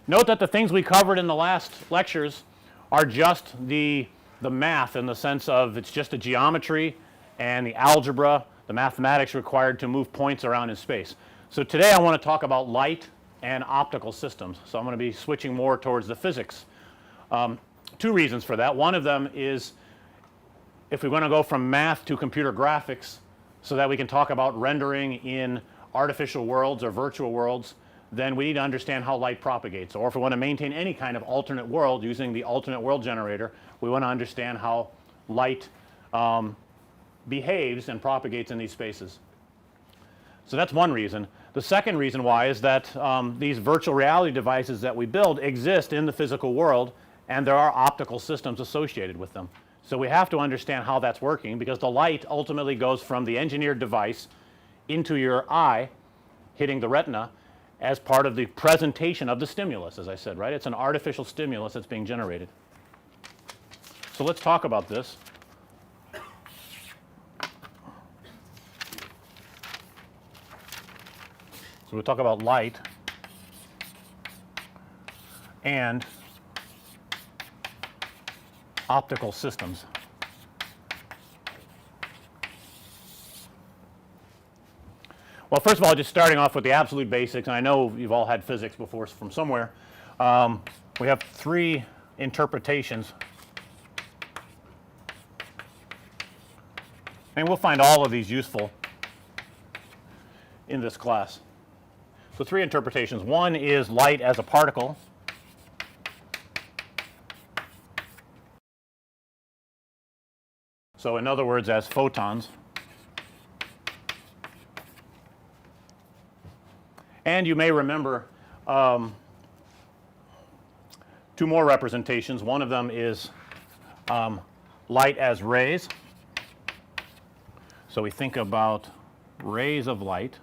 Note that the things we covered in the last lectures are just the math, in the sense of it's just the geometry and the algebra, the mathematics required to move points around in space. So today I want to talk about light and optical systems. So I'm going to be switching more towards the physics. Two reasons for that. One of them is if we want to go from math to computer graphics so that we can talk about rendering in artificial worlds or virtual worlds, then we need to understand how light propagates. Or if we want to maintain any kind of alternate world using the alternate world generator, we want to understand how light behaves and propagates in these spaces. So that's one reason. The second reason why is that these virtual reality devices that we build exist in the physical world, and there are optical systems associated with them. So we have to understand how that's working, because the light ultimately goes from the engineered device into your eye, hitting the retina, as part of the presentation of the stimulus, as I said, right? It's an artificial stimulus that's being generated. So let's talk about this. So we'll talk about light and optical systems. Well, first of all, just starting off with the absolute basics, and I know you've all had physics before from somewhere. We have three interpretations, and we'll find all of these useful in this class. So three interpretations. One is light as a particle. So in other words, as photons. And you may remember two more representations. One of them is light as rays. So we think about rays of light.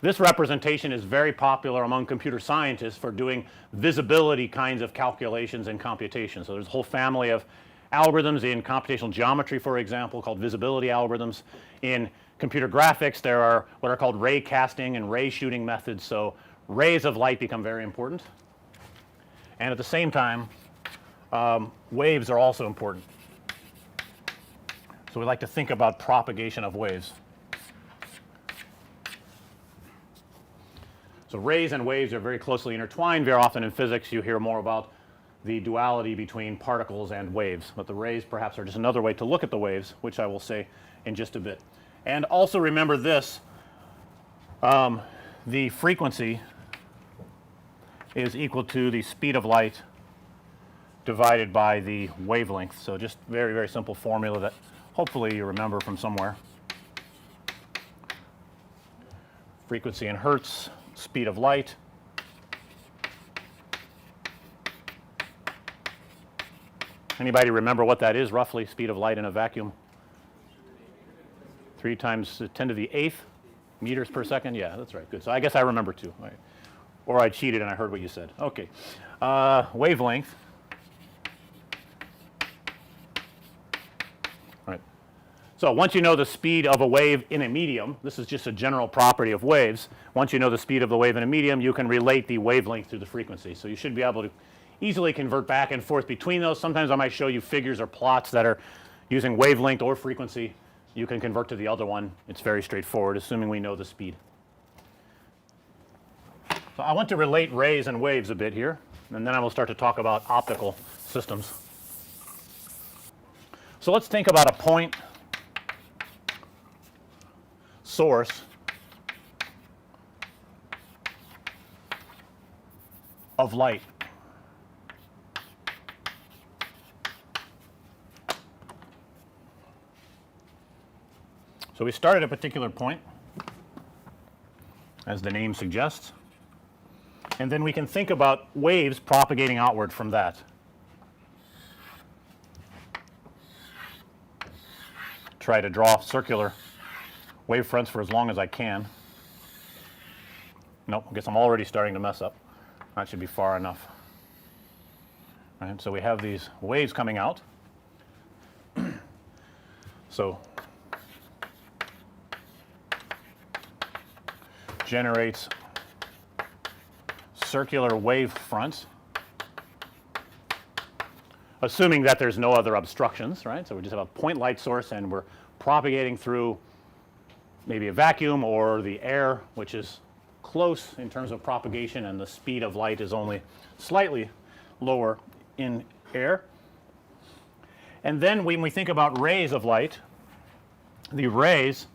This representation is very popular among computer scientists for doing visibility kinds of calculations and computation. So there's a whole family of algorithms in computational geometry, for example, called visibility algorithms. In computer graphics, there are what are called ray casting and ray shooting methods. So rays of light become very important, and at the same time waves are also important. So we like to think about propagation of waves. So rays and waves are very closely intertwined. Very often in physics you hear more about the duality between particles and waves, but the rays perhaps are just another way to look at the waves, which I will say in just a bit. And also remember this, the frequency is equal to the speed of light divided by the wavelength. So just very, very simple formula that hopefully you remember from somewhere. Frequency in hertz, speed of light. Anybody remember what that is roughly, speed of light in a vacuum? 3 times 10 to the 8th meters per second. Yeah, that's right. Good. So I guess I remember too. Right. Or I cheated and I heard what you said. Okay. Wavelength. Right. So once you know the speed of a wave in a medium, this is just a general property of waves. Once you know the speed of the wave in a medium, you can relate the wavelength to the frequency. So you should be able to easily convert back and forth between those. Sometimes I might show you figures or plots that are using wavelength or frequency. You can convert to the other one. It's very straightforward, assuming we know the speed. So I want to relate rays and waves a bit here, and then I will start to talk about optical systems. So let's think about a point source of light. So we start at a particular point, as the name suggests, and then we can think about waves propagating outward from that. Try to draw circular wave fronts for as long as I can. Nope, I guess I'm already starting to mess up. That should be far enough. Right, so we have these waves coming out. So generates circular wave fronts, assuming that there's no other obstructions, right? So we just have a point light source and we're propagating through maybe a vacuum or the air, which is close in terms of propagation, and the speed of light is only slightly lower in air. And then when we think about rays of light, the rays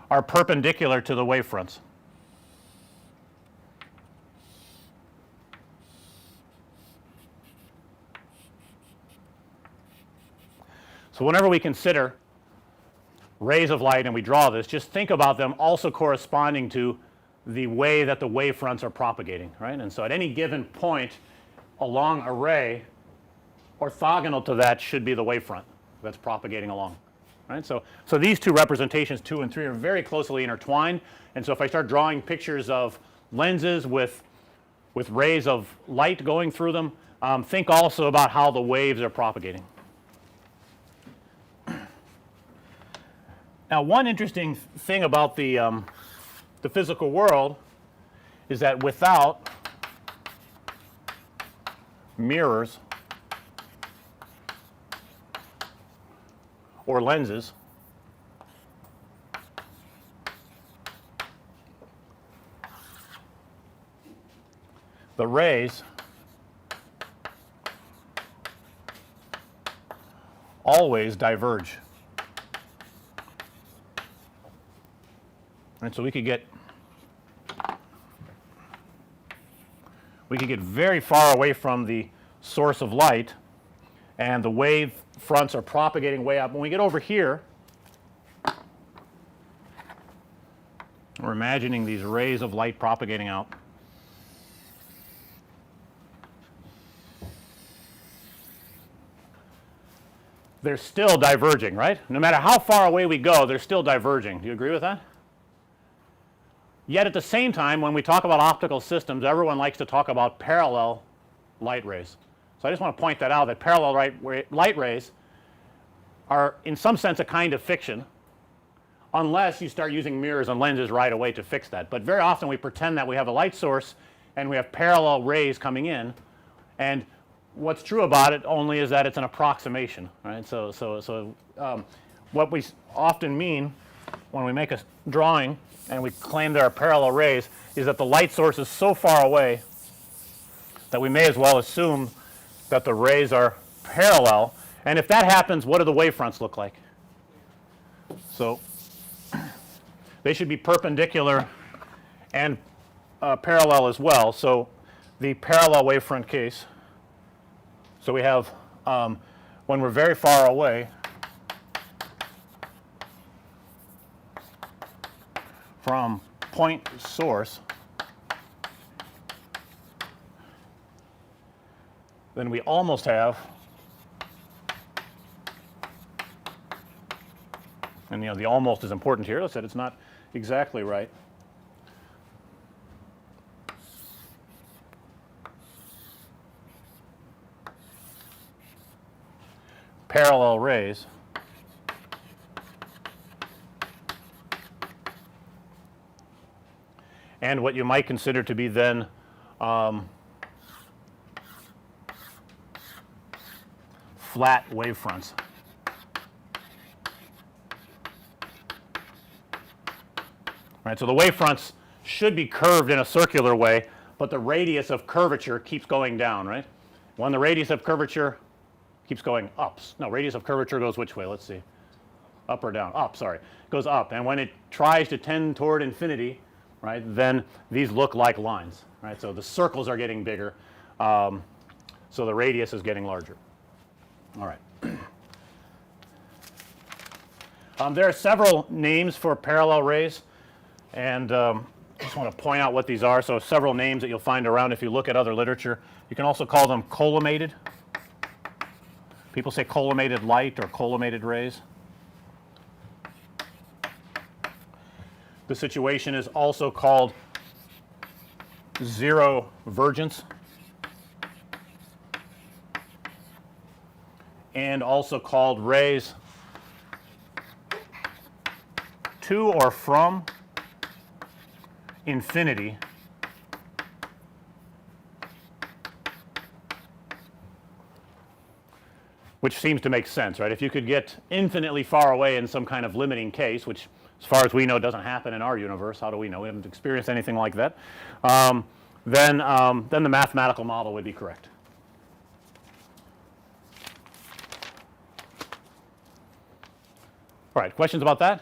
are perpendicular to the wavefronts. So whenever we consider rays of light and we draw this, just think about them also corresponding to the way that the wavefronts are propagating, right? And so at any given point along a ray, orthogonal to that should be the wavefront that's propagating along, right? So these two representations, 2 and 3, are very closely intertwined. And so if I start drawing pictures of lenses with rays of light going through them, think also about how the waves are propagating. Now, one interesting thing about the physical world is that without mirrors or lenses, the rays always diverge. And so we could get very far away from the source of light, and the wave fronts are propagating way up. When we get over here, we're imagining these rays of light propagating out. They're still diverging, right? No matter how far away we go, they're still diverging. Do you agree with that? Yet at the same time, when we talk about optical systems, everyone likes to talk about parallel light rays. So I just want to point that out, that parallel light rays are in some sense a kind of fiction, unless you start using mirrors and lenses right away to fix that. But very often we pretend that we have a light source and we have parallel rays coming in, and what's true about it only is that it's an approximation, right? So what we often mean when we make a drawing and we claim there are parallel rays is that the light source is so far away that we may as well assume that the rays are parallel. And if that happens, what do the wavefronts look like? So they should be perpendicular and parallel as well. So the parallel wavefront case, so we have when we're very far away from point source, then we almost have, and the almost is important here. Let's say it's not exactly right. Parallel rays and what you might consider to be then flat wavefronts. Right, so the wavefronts should be curved in a circular way, but the radius of curvature keeps going down, right? When the radius of curvature keeps going up. No, radius of curvature goes which way? Let's see. Up or down? Up, sorry. It goes up. And when it tries to tend toward infinity, right, then these look like lines, right? So the circles are getting bigger, so the radius is getting larger. All right. There are several names for parallel rays, and I just want to point out what these are. So several names that you'll find around if you look at other literature. You can also call them collimated. People say collimated light or collimated rays. The situation is also called zero vergence, and also called rays to or from infinity which seems to make sense, right? If you could get infinitely far away in some kind of limiting case, which as far as we know doesn't happen in our universe, how do we know? We haven't experienced anything like that. Then the mathematical model would be correct. All right, questions about that?